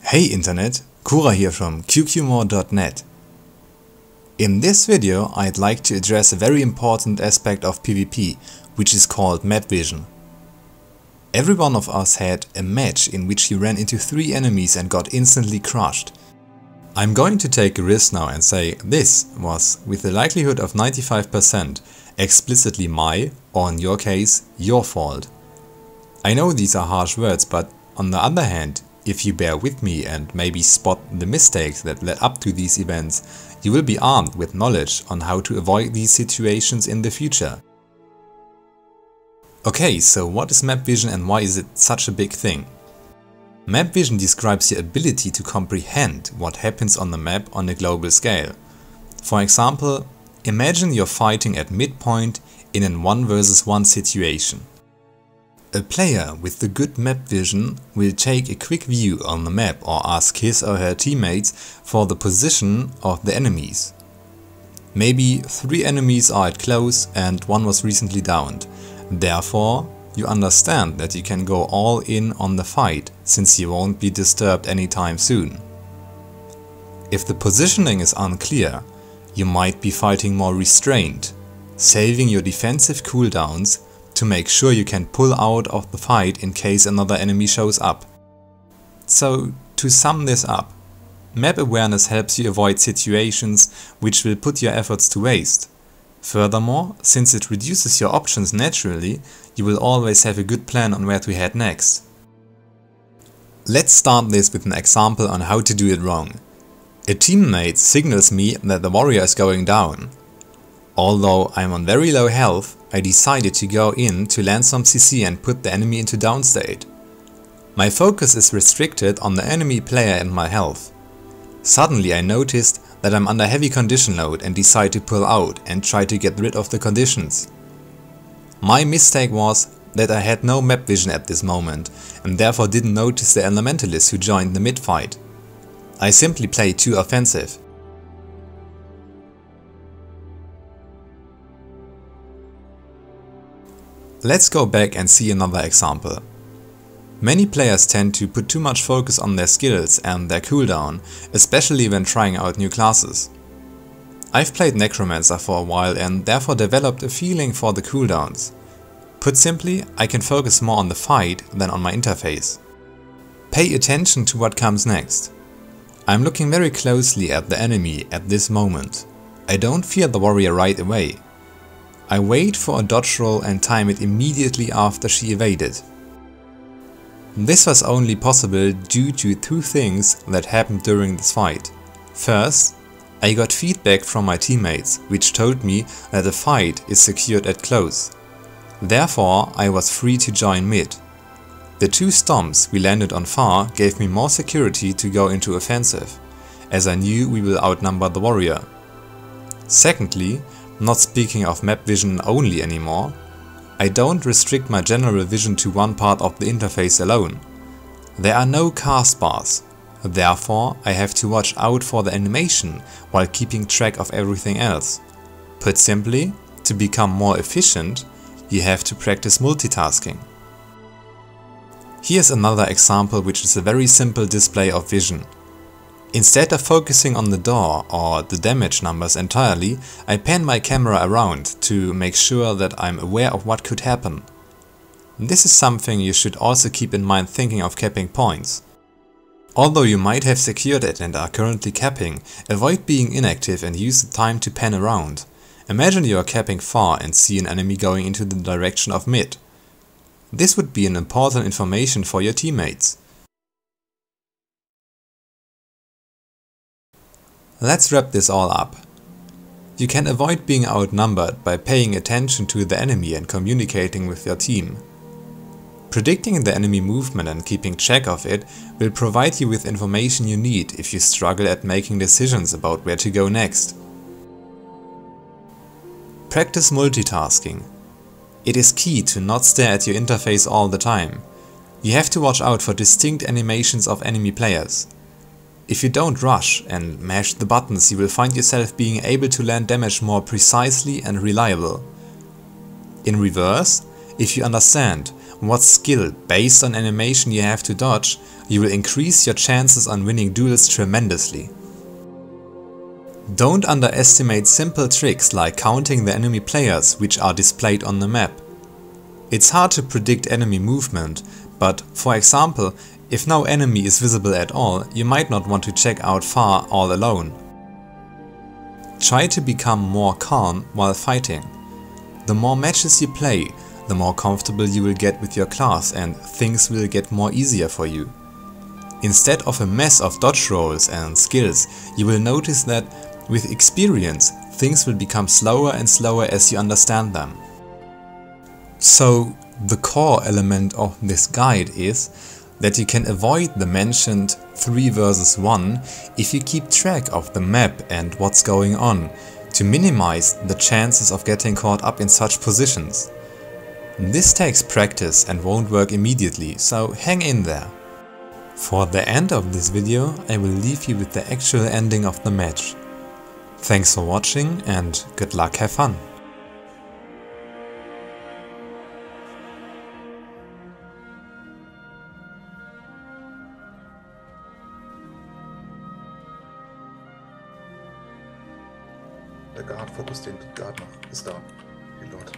Hey Internet, Kura here from QQMore.net. In this video I'd like to address a very important aspect of PvP, which is called Mapvision. Every one of us had a match in which he ran into 3 enemies and got instantly crushed. I'm going to take a risk now and say this was, with a likelihood of 95%, explicitly my, or in your case, your fault. I know these are harsh words, but on the other hand, if you bear with me and maybe spot the mistakes that led up to these events, you will be armed with knowledge on how to avoid these situations in the future. Okay, so what is Mapvision and why is it such a big thing? Mapvision describes your ability to comprehend what happens on the map on a global scale. For example, imagine you're fighting at midpoint in an 1 versus 1 situation. A player with the good map vision will take a quick view on the map or ask his or her teammates for the position of the enemies. Maybe 3 enemies are at close and 1 was recently downed. Therefore, you understand that you can go all in on the fight since you won't be disturbed anytime soon. If the positioning is unclear, you might be fighting more restrained, saving your defensive cooldowns to make sure you can pull out of the fight in case another enemy shows up. So, to sum this up, map awareness helps you avoid situations which will put your efforts to waste. Furthermore, since it reduces your options naturally, you will always have a good plan on where to head next. Let's start this with an example on how to do it wrong. A teammate signals me that the warrior is going down. Although I'm on very low health, I decided to go in to land some CC and put the enemy into down state. My focus is restricted on the enemy player and my health. Suddenly I noticed that I'm under heavy condition load and decide to pull out and try to get rid of the conditions. My mistake was that I had no map vision at this moment and therefore didn't notice the elementalists who joined the mid fight. I simply played too offensive. Let's go back and see another example. Many players tend to put too much focus on their skills and their cooldown, especially when trying out new classes. I've played Necromancer for a while and therefore developed a feeling for the cooldowns. Put simply, I can focus more on the fight than on my interface. Pay attention to what comes next. I'm looking very closely at the enemy at this moment. I don't fear the warrior right away. I wait for a dodge roll and time it immediately after she evaded. This was only possible due to 2 things that happened during this fight. First, I got feedback from my teammates, which told me that the fight is secured at close. Therefore, I was free to join mid. The 2 stomps we landed on far gave me more security to go into offensive, as I knew we will outnumber the warrior. Secondly, not speaking of map vision only anymore, I don't restrict my general vision to one part of the interface alone. There are no cast bars, therefore I have to watch out for the animation while keeping track of everything else. Put simply, to become more efficient, you have to practice multitasking. Here's another example which is a very simple display of vision. Instead of focusing on the door or the damage numbers entirely, I pan my camera around to make sure that I'm aware of what could happen. This is something you should also keep in mind thinking of capping points. Although you might have secured it and are currently capping, avoid being inactive and use the time to pan around. Imagine you are capping far and see an enemy going into the direction of mid. This would be an important information for your teammates. Let's wrap this all up. You can avoid being outnumbered by paying attention to the enemy and communicating with your team. Predicting the enemy movement and keeping track of it will provide you with information you need if you struggle at making decisions about where to go next. Practice multitasking. It is key to not stare at your interface all the time. You have to watch out for distinct animations of enemy players. If you don't rush and mash the buttons, you will find yourself being able to land damage more precisely and reliable. In reverse, if you understand what skill, based on animation you have to dodge, you will increase your chances on winning duels tremendously. Don't underestimate simple tricks like counting the enemy players which are displayed on the map. It's hard to predict enemy movement, but for example, if no enemy is visible at all, you might not want to check out far all alone. Try to become more calm while fighting. The more matches you play, the more comfortable you will get with your class and things will get more easier for you. Instead of a mess of dodge rolls and skills, you will notice that with experience, things will become slower and slower as you understand them. So, the core element of this guide is that you can avoid the mentioned 3 versus 1 if you keep track of the map and what's going on, to minimize the chances of getting caught up in such positions. This takes practice and won't work immediately, so hang in there. For the end of this video, I will leave you with the actual ending of the match. Thanks for watching and good luck, have fun! Der Guard, Fokus den Guard noch. Ist da. Reload.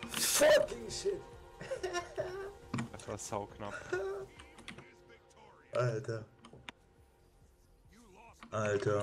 Fucking shit! Das war sauknapp. Alter. Alter.